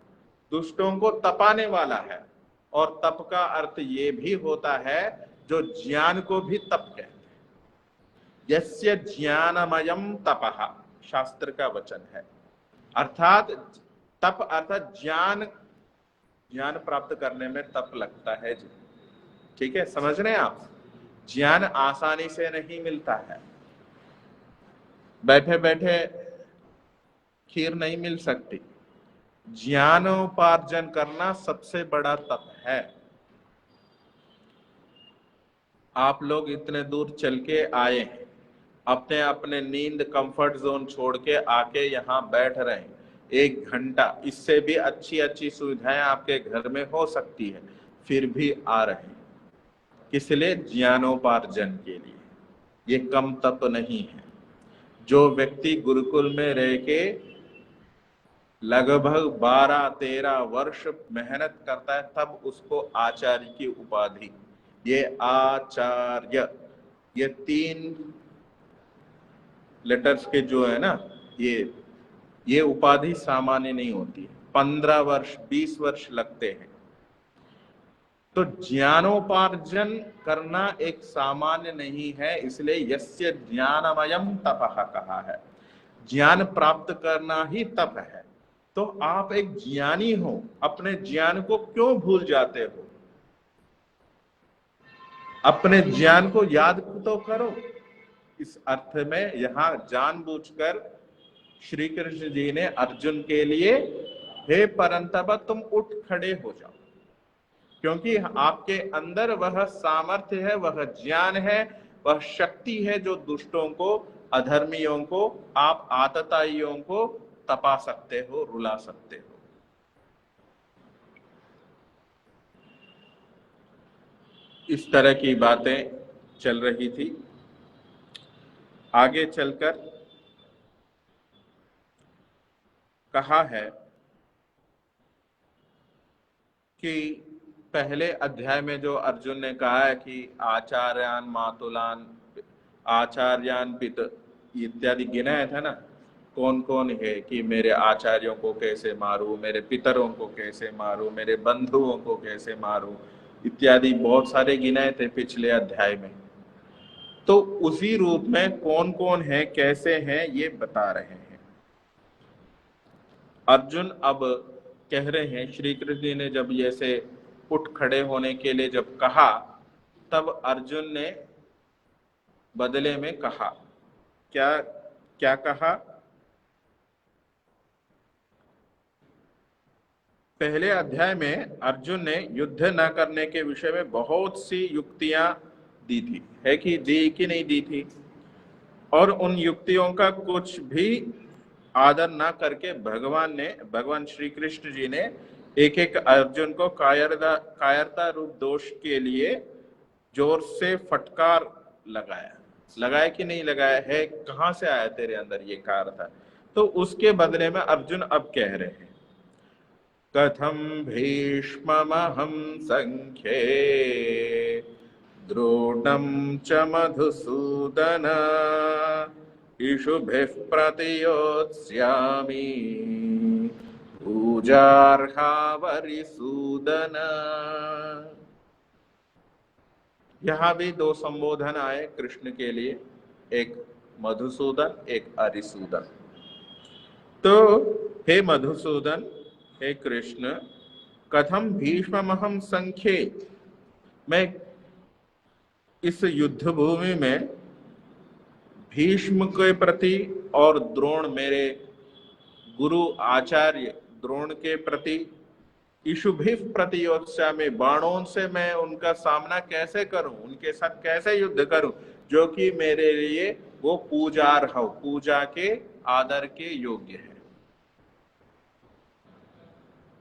दुष्टों को तपाने वाला है। और तप का अर्थ ये भी होता है जो ज्ञान को भी तप कहते हैं, यस्य ज्ञानमयम तपः, शास्त्र का वचन है। अर्थात तप अर्थात ज्ञान, ज्ञान प्राप्त करने में तप लगता है जी, ठीक है, समझ रहे हैं आप। ज्ञान आसानी से नहीं मिलता है, बैठे बैठे खीर नहीं मिल सकती, ज्ञानोपार्जन करना सबसे बड़ा तप है। आप लोग इतने दूर चल के आए हैं, अपने अपने नींद कंफर्ट जोन छोड़ के आके यहाँ बैठ रहे हैं, 1 घंटा, इससे भी अच्छी अच्छी सुविधाएं आपके घर में हो सकती है, फिर भी आ रहे हैं, किस लिए? ज्ञानोपार्जन के लिए। ये कम तप नहीं है। जो व्यक्ति गुरुकुल में रह के लगभग 12-13 वर्ष मेहनत करता है, तब उसको आचार्य की उपाधि, ये आचार्य, ये 3 लेटर्स के जो है ना, ये उपाधि सामान्य नहीं होती, 15 वर्ष 20 वर्ष लगते हैं। तो ज्ञानोपार्जन करना एक सामान्य नहीं है, इसलिए यस्य ज्ञानमयम तपः कहा है, ज्ञान प्राप्त करना ही तप है। तो आप एक ज्ञानी हो, अपने ज्ञान को क्यों भूल जाते हो? अपने ज्ञान को याद तो करो। इस अर्थ में यहां जानबूझकर श्री कृष्ण जी ने अर्जुन के लिए, हे परंतप तुम उठ खड़े हो जाओ, क्योंकि आपके अंदर वह सामर्थ्य है, वह ज्ञान है, वह शक्ति है जो दुष्टों को, अधर्मियों को, आप आतताइयों को तपा सकते हो, रुला सकते हो। इस तरह की बातें चल रही थी। आगे चलकर कहा है कि पहले अध्याय में जो अर्जुन ने कहा है कि आचार्यान मातुलान आचार्यान पित इत्यादि गिनाया था ना, कौन कौन है कि मेरे आचार्यों को कैसे मारूं, मेरे पितरों को कैसे मारूं, मेरे बंधुओं को कैसे मारूं इत्यादि बहुत सारे गिनाए थे पिछले अध्याय में। तो उसी रूप में कौन कौन है कैसे हैं ये बता रहे हैं। अर्जुन अब कह रहे हैं, श्री कृष्ण जी ने जब ऐसे उठ खड़े होने के लिए जब कहा, तब अर्जुन ने बदले में कहा, क्या क्या कहा? पहले अध्याय में अर्जुन ने युद्ध न करने के विषय में बहुत सी युक्तियां दी थी, है कि दी कि नहीं दी थी, और उन युक्तियों का कुछ भी आदर ना करके भगवान श्री कृष्ण जी ने एक एक अर्जुन को कायरता रूप दोष के लिए जोर से फटकार लगाया कि नहीं लगाया है, कहां से आया तेरे अंदर ये कायरता? तो उसके बदले में अर्जुन अब कह रहे हैं, कथम भीष्ममहं संख्ये द्रोणं च मधुसूदन इषुभिः प्रतियोत्स्यामि पूजार्हा वरिसूदन। यहां भी दो संबोधन आए कृष्ण के लिए, एक मधुसूदन एक अरिसूदन। तो हे मधुसूदन, हे कृष्ण, कथम भीष्ममहं संख्ये, मैं इस युद्ध भूमि में भीष्म के प्रति और द्रोण मेरे गुरु आचार्य द्रोण के प्रति इषुभिः प्रतियोत्स्यामि, बाणों से मैं उनका सामना कैसे करूं, उनके साथ कैसे युद्ध करूं, जो कि मेरे लिए वो पूजार्ह, पूजा के आदर के योग्य है।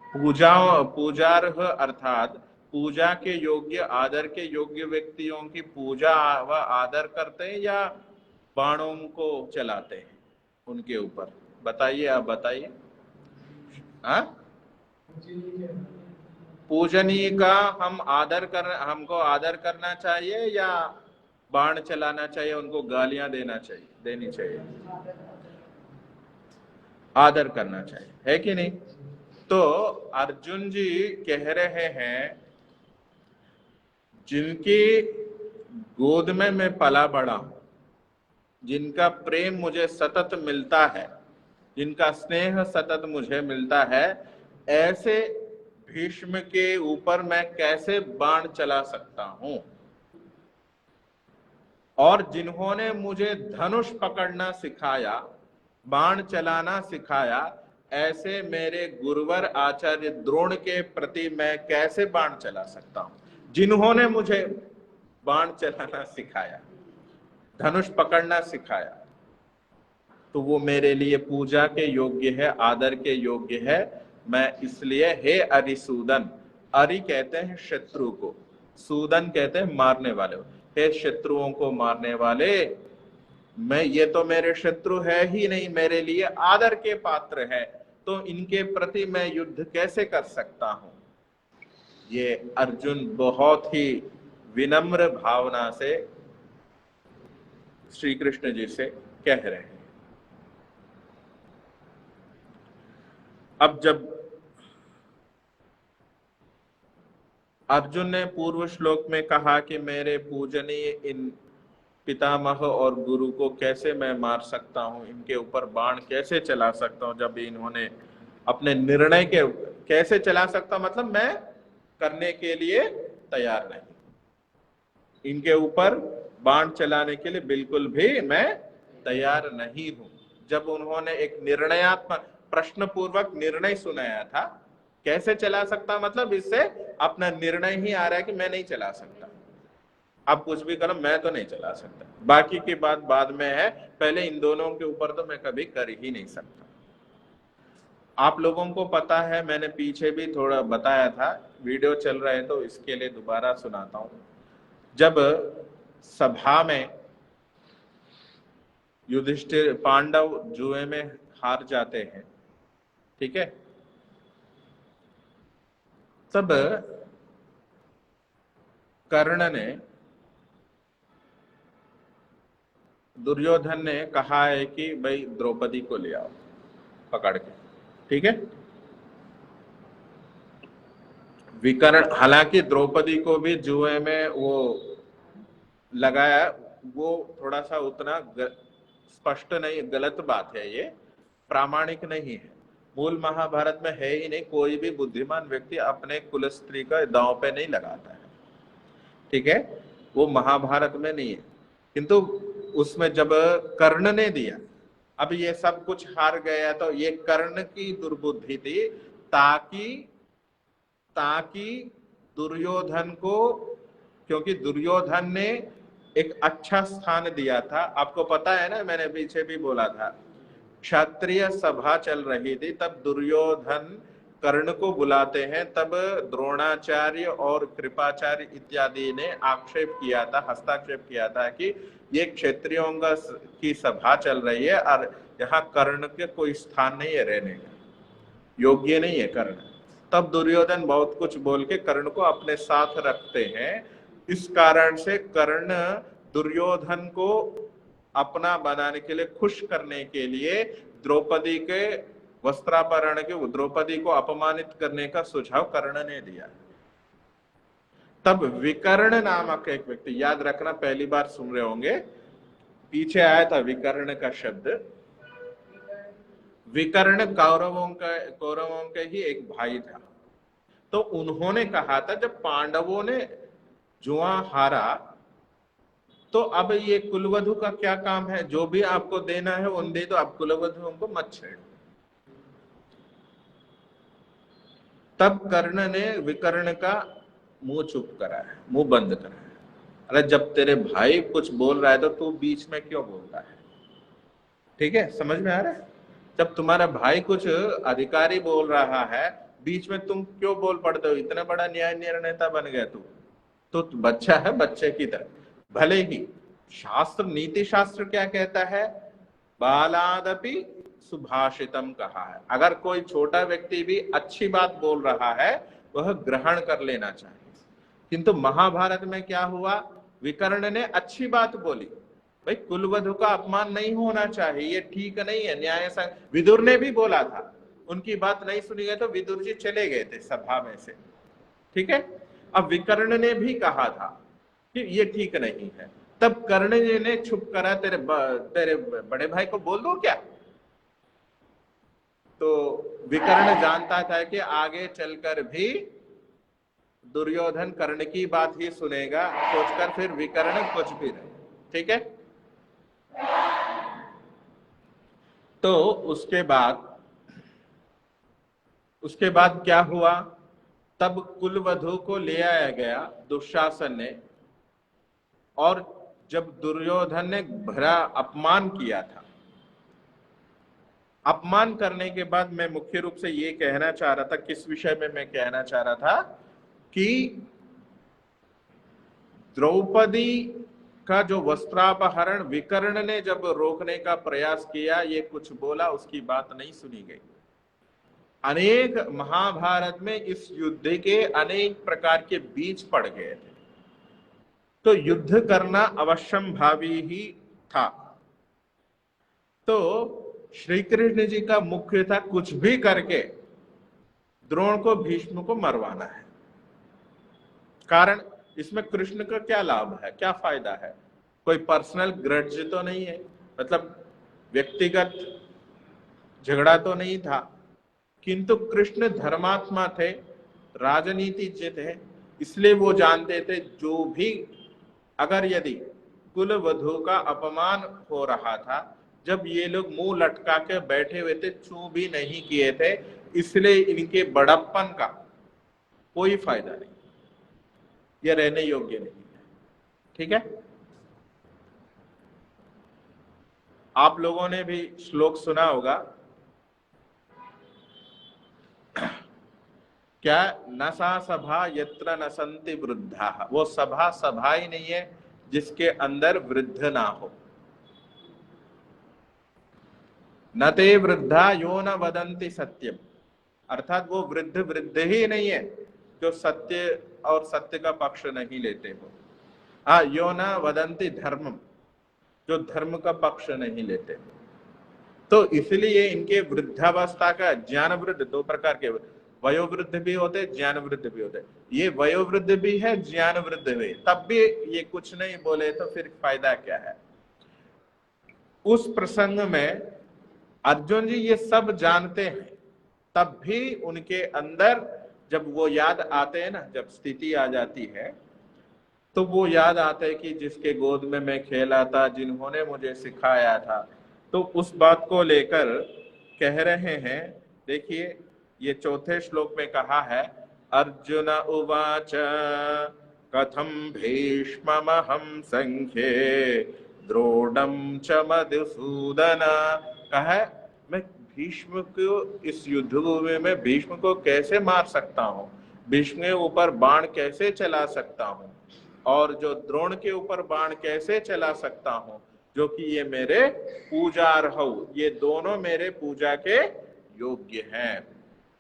पूजार्ह अर्थात पूजा के योग्य, आदर के योग्य व्यक्तियों की पूजा व आदर करते हैं या बाणों को चलाते हैं उनके ऊपर? बताइए, आप बताइए। हाँ, पूजनीय का हमको आदर करना चाहिए या बाण चलाना चाहिए, उनको गालियां देनी चाहिए? आदर करना चाहिए, है कि नहीं? तो अर्जुन जी कह रहे हैं, जिनकी गोद में मैं पला बड़ा हूं, जिनका प्रेम मुझे सतत मिलता है, जिनका स्नेह सतत मुझे मिलता है, ऐसे भीष्म के ऊपर मैं कैसे बाण चला सकता हूं? और जिन्होंने मुझे धनुष पकड़ना सिखाया, बाण चलाना सिखाया, ऐसे मेरे गुरुवर आचार्य द्रोण के प्रति मैं कैसे बाण चला सकता हूं? जिन्होंने मुझे बाण चलाना सिखाया, धनुष पकड़ना सिखाया, तो वो मेरे लिए पूजा के योग्य है, आदर के योग्य है। मैं इसलिए हे अरिसूदन, अरि कहते हैं शत्रु को, सूदन कहते हैं मारने वाले, हे शत्रुओं को मारने वाले, मैं, ये तो मेरे शत्रु है ही नहीं, मेरे लिए आदर के पात्र है, तो इनके प्रति मैं युद्ध कैसे कर सकता हूं? ये अर्जुन बहुत ही विनम्र भावना से श्री कृष्ण जी से कह रहे हैं। अब जब अर्जुन ने पूर्व श्लोक में कहा कि मेरे पूजनीय इन पितामह और गुरु को कैसे मैं मार सकता हूं, इनके ऊपर बाण कैसे चला सकता हूं, जब इन्होंने अपने निर्णय के कैसे चला सकता, मतलब मैं करने के लिए तैयार नहीं, इनके ऊपर बाण चलाने के लिए बिल्कुल भी मैं तैयार नहीं हूं। जब उन्होंने एक निर्णयात्मक प्रश्न पूर्वक निर्णय सुनाया था, कैसे चला सकता, मतलब इससे अपना निर्णय ही आ रहा है कि मैं नहीं चला सकता, आप कुछ भी करो, मैं तो नहीं चला सकता, बाकी की बात बाद में है, पहले इन दोनों के ऊपर तो मैं कभी कर ही नहीं सकता। आप लोगों को पता है, मैंने पीछे भी थोड़ा बताया था, वीडियो चल रहा है तो इसके लिए दोबारा सुनाता हूं। जब सभा में युधिष्ठिर पांडव जुए में हार जाते हैं, ठीक है, तब कर्ण ने, दुर्योधन ने कहा है कि भाई द्रौपदी को ले आओ पकड़ के, ठीक है। विकर्ण, हालांकि द्रौपदी को भी जुए में वो लगाया, वो थोड़ा सा उतना स्पष्ट नहीं, गलत बात है, ये प्रामाणिक नहीं है। मूल महाभारत में है ही नहीं, कोई भी बुद्धिमान व्यक्ति अपने कुल स्त्री का दांव पे नहीं लगाता है, ठीक है, वो महाभारत में नहीं है। किंतु उसमें जब कर्ण ने दिया, अब ये सब कुछ हार गया, तो ये कर्ण की दुर्बुद्धि थी, ताकि ताकि दुर्योधन को, क्योंकि दुर्योधन ने एक अच्छा स्थान दिया था, आपको पता है ना, मैंने पीछे भी बोला था, क्षत्रिय सभा चल रही थी, तब दुर्योधन कर्ण को बुलाते हैं, तब द्रोणाचार्य और कृपाचार्य इत्यादि ने आक्षेप किया था, हस्ताक्षेप किया था कि ये क्षत्रियों की सभा चल रही है और यहाँ कर्ण के कोई स्थान नहीं है रहने का, योग्य नहीं है कर्ण। तब दुर्योधन बहुत कुछ बोल के कर्ण को अपने साथ रखते हैं। इस कारण से कर्ण दुर्योधन को अपना बनाने के लिए, खुश करने के लिए, द्रौपदी के वस्त्रापहरण के, द्रौपदी को अपमानित करने का सुझाव कर्ण ने दिया। तब विकर्ण नामक एक व्यक्ति, याद रखना पहली बार सुन रहे होंगे, पीछे आया था विकर्ण का शब्द। विकर्ण कौरवों के ही एक भाई था। तो उन्होंने कहा था, जब पांडवों ने जुआ हारा, तो अब ये कुलवधु का क्या काम है, जो भी आपको देना है उन दे दो, आप कुलवधुओं को मत छेड़ो। तब कर्ण ने विकर्ण का मुंह चुप करा है, मुंह बंद करा है। अरे जब तेरे भाई कुछ बोल रहा है तो तू बीच में क्यों बोलता है, ठीक है, समझ में आ रहा है? जब तुम्हारा भाई कुछ अधिकारी बोल रहा है, बीच में तुम क्यों बोल पड़ते हो, इतना बड़ा न्याय निर्णेता बन गया तू, तो बच्चा है, बच्चे की तरह। भले ही शास्त्र, नीति शास्त्र क्या कहता है, बालादपि सुभाषितम कहा है, अगर कोई छोटा व्यक्ति भी अच्छी बात बोल रहा है वह ग्रहण कर लेना चाहिए। किंतु महाभारत में क्या हुआ, विकर्ण ने अच्छी बात बोली, भाई कुलवधु का अपमान नहीं होना चाहिए, ये ठीक नहीं है, न्याय विदुर ने भी बोला था, उनकी बात नहीं सुनी गई तो विदुर जी चले गए थे सभा में से, ठीक है। अब विकर्ण ने भी कहा था कि ये ठीक नहीं है, तब कर्ण जी ने छुप करा, तेरे बड़े भाई को बोल दो क्या। तो विकर्ण जानता था कि आगे चलकर भी दुर्योधन कर्ण की बात ही सुनेगा, सोचकर फिर विकर्ण कुछ भी नहीं, ठीक है। तो उसके बाद क्या हुआ, तब कुलवधु को ले आया गया दुशासन ने, और जब दुर्योधन ने भरा अपमान किया था, अपमान करने के बाद मैं मुख्य रूप से ये कहना चाह रहा था, किस विषय में मैं कहना चाह रहा था कि द्रौपदी का जो वस्त्रापहरण विकर्ण ने जब रोकने का प्रयास किया, ये कुछ बोला, उसकी बात नहीं सुनी गई। अनेक महाभारत में इस युद्ध के अनेक प्रकार के बीज पड़ गए थे, तो युद्ध करना अवश्यम भावी ही था। तो श्री कृष्ण जी का मुख्य था कुछ भी करके द्रोण को, भीष्म को मरवाना है। कारण इसमें कृष्ण का क्या लाभ है, क्या फायदा है, कोई पर्सनल ग्रड्ज तो नहीं है, मतलब व्यक्तिगत झगड़ा तो नहीं था, किंतु कृष्ण धर्मात्मा थे, राजनीतिज्ञ थे, इसलिए वो जानते थे जो भी, अगर यदि कुलवधु का अपमान हो रहा था, जब ये लोग मुंह लटका के बैठे हुए थे, चू भी नहीं किए थे, इसलिए इनके बड़प्पन का कोई फायदा नहीं, यह रहने योग्य नहीं है, ठीक है। आप लोगों ने भी श्लोक सुना होगा, क्या? न सा सभा यत्र न सन्ति वृद्धा, वो सभा सभा ही नहीं है जिसके अंदर वृद्ध ना हो। न ते वृद्धा यो न वदन्ति सत्यम, अर्थात वो वृद्ध वृद्ध ही नहीं है जो सत्य और सत्य का पक्ष नहीं लेते हो। हाँ, यो न वदन्ति धर्मम, जो धर्म का पक्ष नहीं लेते। तो इसलिए इनके वृद्धावस्था का, ज्ञान वृद्ध दो प्रकार के, वयोवृद्ध भी होते, ज्ञान वृद्ध भी होते। ये वयोवृद्ध भी है, ज्ञान वृद्ध भी, तब भी ये कुछ नहीं बोले तो फिर फायदा क्या है? उस प्रसंग में अर्जुन जी ये सब जानते हैं, तब भी उनके अंदर जब वो याद आते हैं ना, जब स्थिति आ जाती है तो वो याद आता है कि जिसके गोद में मैं खेला था, जिन्होंने मुझे सिखाया था, तो उस बात को लेकर कह रहे हैं। देखिए ये चौथे श्लोक में कहा है, अर्जुन उवाच कथम भीष्ममहं संख्ये द्रोणं च मधुसूदन। कहा है मैं भीष्म को, इस युद्ध में भीष्म को कैसे मार सकता हूँ, भीष्म के ऊपर बाण कैसे चला सकता हूँ, और जो द्रोण के ऊपर बाण कैसे चला सकता हूं, जो कि ये मेरे पूजार्ह, ये दोनों मेरे पूजा के योग्य हैं,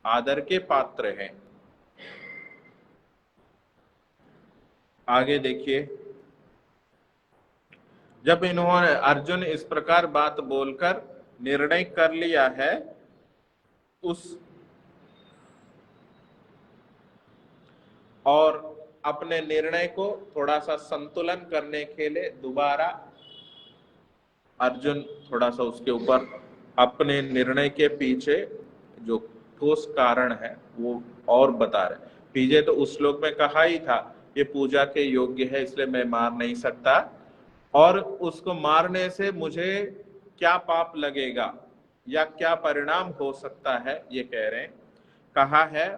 आदर के पात्र हैं। आगे देखिए, जब इन्होंने, अर्जुन इस प्रकार बात बोलकर निर्णय कर लिया है, उस और अपने निर्णय को थोड़ा सा संतुलन करने के लिए दोबारा अर्जुन थोड़ा सा उसके ऊपर अपने निर्णय के पीछे जो ठोस कारण है वो और बता रहे। पीछे तो उस श्लोक में कहा ही था ये पूजा के योग्य है इसलिए मैं मार नहीं सकता, और उसको मारने से मुझे क्या पाप लगेगा या क्या परिणाम हो सकता है ये कह रहे हैं। कहा है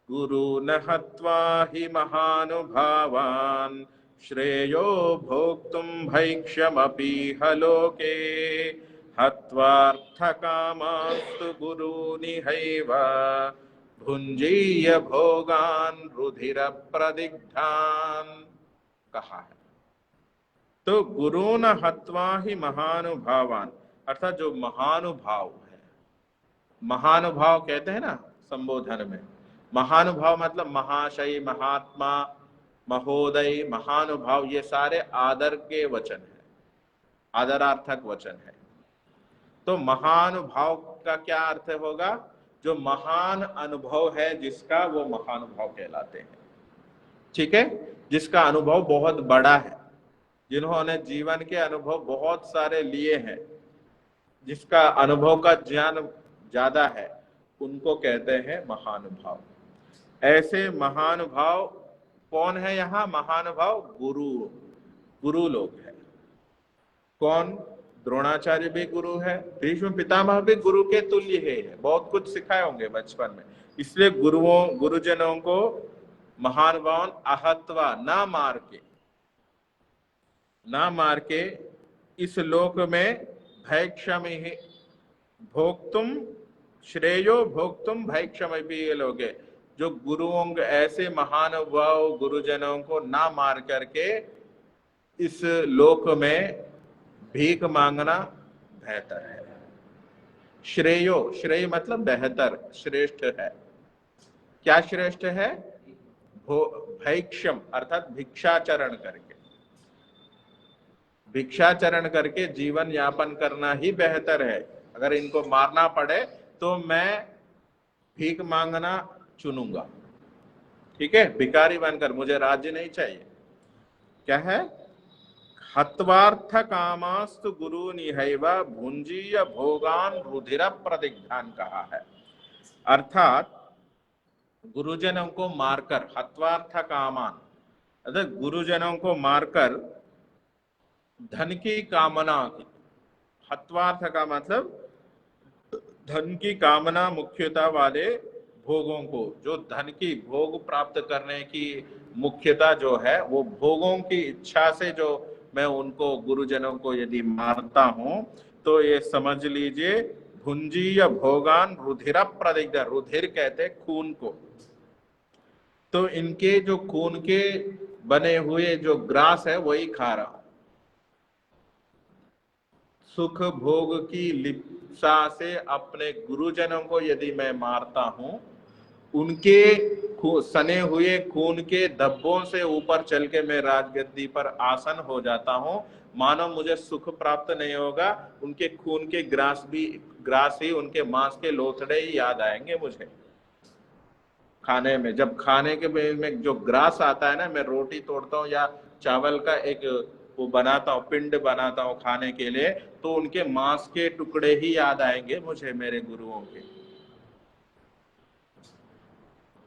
गुरुन् हत्वा हि महानुभावान् श्रेयो भोक्तुं भैक्ष्यमपीह लोके हत्वार्थकामास्तु गुरूनिहैव भुञ्जीय भोगान् रुधिरप्रदिग्धान्। कहा है तो गुरून् हत्वा हि महानुभावान्, अर्थात जो महानुभाव है, महानुभाव कहते हैं ना संबोधन में, महानुभाव मतलब महाशय, महात्मा, महोदय, महानुभाव, ये सारे आदर के वचन है, आदरार्थक वचन है। तो महानुभाव का क्या अर्थ होगा? जो महान अनुभव है जिसका, वो महानुभाव कहलाते हैं। ठीक है, जिसका अनुभव बहुत बड़ा है, जिन्होंने जीवन के अनुभव बहुत सारे लिए हैं, जिसका अनुभव का ज्ञान ज्यादा है, उनको कहते हैं महानुभाव। ऐसे महानुभाव कौन है यहाँ? महानुभाव गुरु, गुरु लोग है। कौन? द्रोणाचार्य भी गुरु है, भीष्म पितामह भी गुरु के तुल्य है, बहुत कुछ सिखाए होंगे बचपन में, इसलिए गुरुजनों को महानुभावन आहत्वा, ना मार के इस लोक में भैक्षम भोक्तुम श्रेयो भोक्तुम भैक्षम भी ये लोग है। जो गुरुओं, ऐसे महानुभाव गुरुजनों को ना मार करके इस लोक में भीख मांगना बेहतर है। श्रेयो, श्रेय मतलब बेहतर, श्रेष्ठ है। क्या श्रेष्ठ है? भैक्षम अर्थात भिक्षाचरण करके, भिक्षाचरण करके जीवन यापन करना ही बेहतर है। अगर इनको मारना पड़े तो मैं भीख मांगना चुनूंगा। ठीक है, भिखारी बनकर, मुझे राज्य नहीं चाहिए। क्या है? हत्वार्थ कामास्तु गुरु निहैव भुंजीय भोगान रुधिर प्रदिग्धान कहा है। अर्थात गुरुजनों को मारकर, हत्वार्थ कामान अर्थात गुरुजनों को मारकर धन की कामना की, हत्वार्थ का मतलब धन की कामना मुख्यता वाले भोगों को, जो धन की भोग प्राप्त करने की मुख्यता जो है, वो भोगों की इच्छा से जो मैं उनको, गुरुजनों को यदि मारता हूं तो ये समझ लीजिए भुंजीय भोगान रुधिर प्रदिग्ध, रुधिर कहते खून को, तो इनके जो खून के बने हुए जो ग्रास है वही खा रहा हूं। सुख भोग की लिप्सा से अपने गुरुजनों को यदि मैं मारता हूं, उनके सने हुए खून के धब्बों से ऊपर चल के मैं राजगद्दी पर आसन हो जाता हूं, मानो मुझे सुख प्राप्त नहीं होगा, उनके खून के ग्रास ही उनके मांस के लोथड़े ही याद आएंगे मुझे। खाने में जब खाने के में जो ग्रास आता है ना, मैं रोटी तोड़ता हूँ या चावल का एक वो बनाता हूँ, पिंड बनाता हूँ खाने के लिए, तो उनके मांस के टुकड़े ही याद आएंगे मुझे, मेरे गुरुओं के।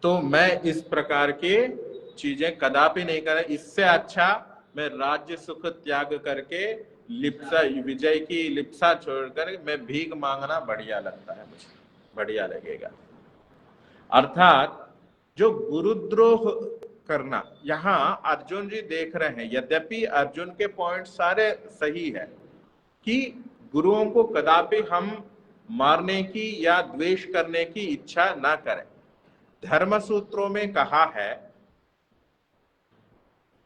तो मैं इस प्रकार की चीजें कदापि नहीं करें। इससे अच्छा मैं राज्य सुख त्याग करके लिप्सा, विजय की लिप्सा छोड़कर मैं भीख मांगना बढ़िया लगता है मुझे, बढ़िया लगेगा। अर्थात जो गुरुद्रोह करना, यहां अर्जुन जी देख रहे हैं, यद्यपि अर्जुन के पॉइंट सारे सही है कि गुरुओं को कदापि हम मारने की या द्वेष करने की इच्छा ना करें। धर्म सूत्रों में कहा है,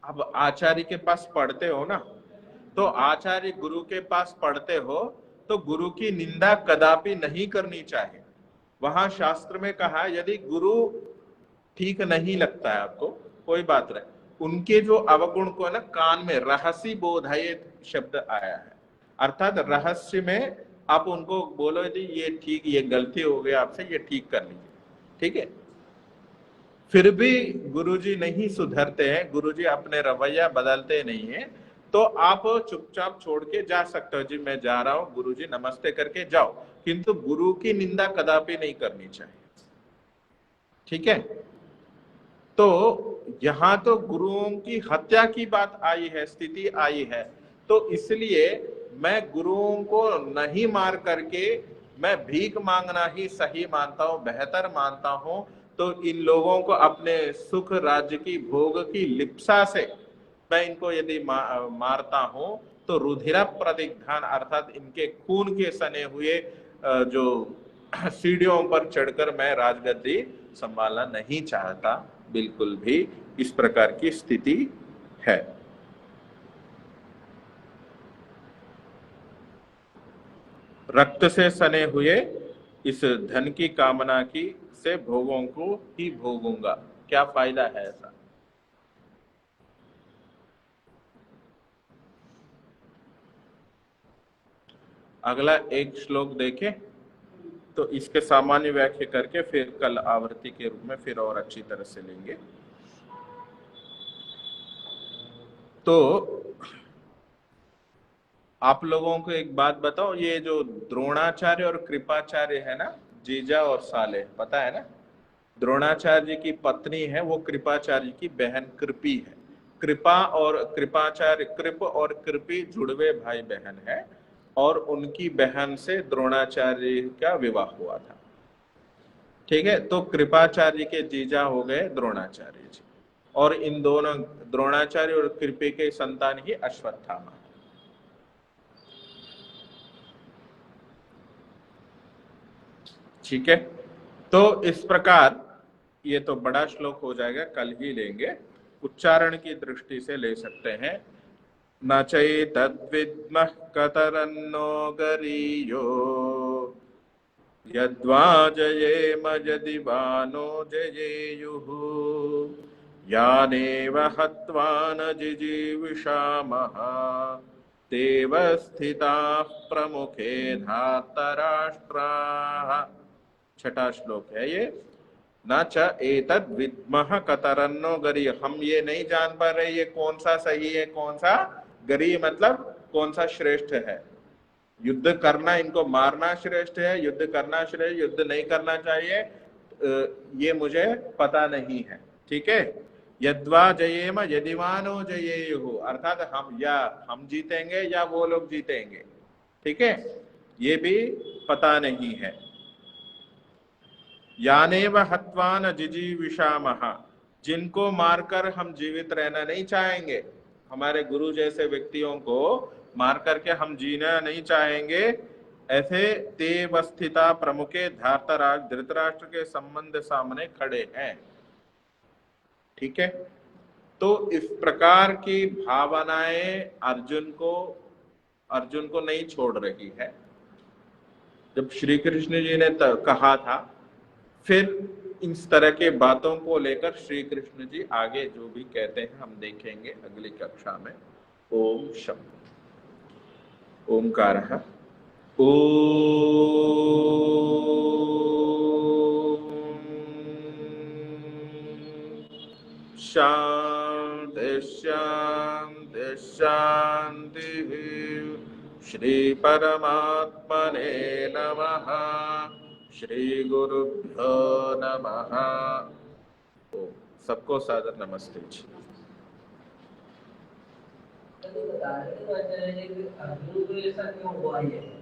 अब आचार्य के पास पढ़ते हो ना, तो आचार्य गुरु के पास पढ़ते हो तो गुरु की निंदा कदापि नहीं करनी चाहिए। वहां शास्त्र में कहा, यदि गुरु ठीक नहीं लगता है आपको, कोई बात नहीं, उनके जो अवगुण को ना कान में रहस्य बोधायेत शब्द आया है, अर्थात रहस्य में आप उनको बोलो यदि ये ठीक, ये गलती हो गई आपसे, ये ठीक कर लीजिए, ठीक है। फिर भी गुरुजी नहीं सुधरते हैं, गुरुजी अपने रवैया बदलते नहीं है, तो आप चुपचाप छोड़ के जा सकते हो, जी मैं जा रहा हूं गुरुजी, नमस्ते करके जाओ, किंतु गुरु की निंदा कदापि नहीं करनी चाहिए, ठीक है। तो यहां तो गुरुओं की हत्या की बात आई है, स्थिति आई है, तो इसलिए मैं गुरुओं को नहीं मार करके मैं भीख मांगना ही सही मानता हूं, बेहतर मानता हूं। तो इन लोगों को अपने सुख राज्य की भोग की लिप्सा से मैं इनको यदि मारता हूं, तो रुधिर प्रतिग्धान अर्थात इनके खून के सने हुए जो सीढ़ियों पर चढ़कर मैं राजगद्दी संभालना नहीं चाहता, बिल्कुल भी। इस प्रकार की स्थिति है। रक्त से सने हुए इस धन की कामना की से भोगों को ही भोगूंगा, क्या फायदा है ऐसा। अगला एक श्लोक देखें तो इसके सामान्य व्याख्या करके फिर कल आवृत्ति के रूप में फिर और अच्छी तरह से लेंगे। तो आप लोगों को एक बात बताओ, ये जो द्रोणाचार्य और कृपाचार्य है ना, जीजा और साले, पता है ना, द्रोणाचार्य की पत्नी है वो कृपाचार्य की बहन कृपी है। कृपा और कृपाचार्य, कृप और कृपी जुड़वे भाई बहन है, और उनकी बहन से द्रोणाचार्य का विवाह हुआ था, ठीक है। तो कृपाचार्य के जीजा हो गए द्रोणाचार्य जी, और इन दोनों द्रोणाचार्य और कृपी के संतान ही अश्वत्थामा। ठीक है, तो इस प्रकार ये तो बड़ा श्लोक हो जाएगा, कल ही लेंगे। उच्चारण की दृष्टि से ले सकते हैं। न चैतद्विद्मः कतरन्नो गरीयो यद्वा जयेम यदि वानो जयेयुः यानेव हत्वा न जिजीविषामः तेव स्थिताः प्रमुखे धार्तराष्ट्राः। छठा श्लोक है ये। न च एतद् विद्मः कतरन्नो गरीय, हम ये नहीं जान पा रहे ये कौन सा सही है कौन सा गरीय, मतलब कौन सा श्रेष्ठ है। युद्ध करना, इनको मारना श्रेष्ठ है, युद्ध करना श्रेष्ठ, युद्ध नहीं करना चाहिए, ये मुझे पता नहीं है, ठीक है। यद्वा जयेम यदिवानो जयेयुः, अर्थात हम जीतेंगे या वो लोग जीतेंगे, ठीक है, ये भी पता नहीं है। यानेव हत्वान जिजीविषामः, जिनको मारकर हम जीवित रहना नहीं चाहेंगे, हमारे गुरु जैसे व्यक्तियों को मार करके हम जीना नहीं चाहेंगे, ऐसे तेव स्थिता प्रमुखे धृतराष्ट्र के संबंध सामने खड़े हैं। ठीक है। तो इस प्रकार की भावनाएं अर्जुन को नहीं छोड़ रही है। जब श्री कृष्ण जी ने कहा था, फिर इस तरह के बातों को लेकर श्री कृष्ण जी आगे जो भी कहते हैं हम देखेंगे अगली कक्षा में। ओम शब्द ओंकार ओ शांति शांति शांति। श्री परमात्मने नमः। श्री गुरुभ्यो नमः। तो सबको सादर नमस्ते जी। बता रहे थे अर्जुन को ऐसा क्यों हुआ ये?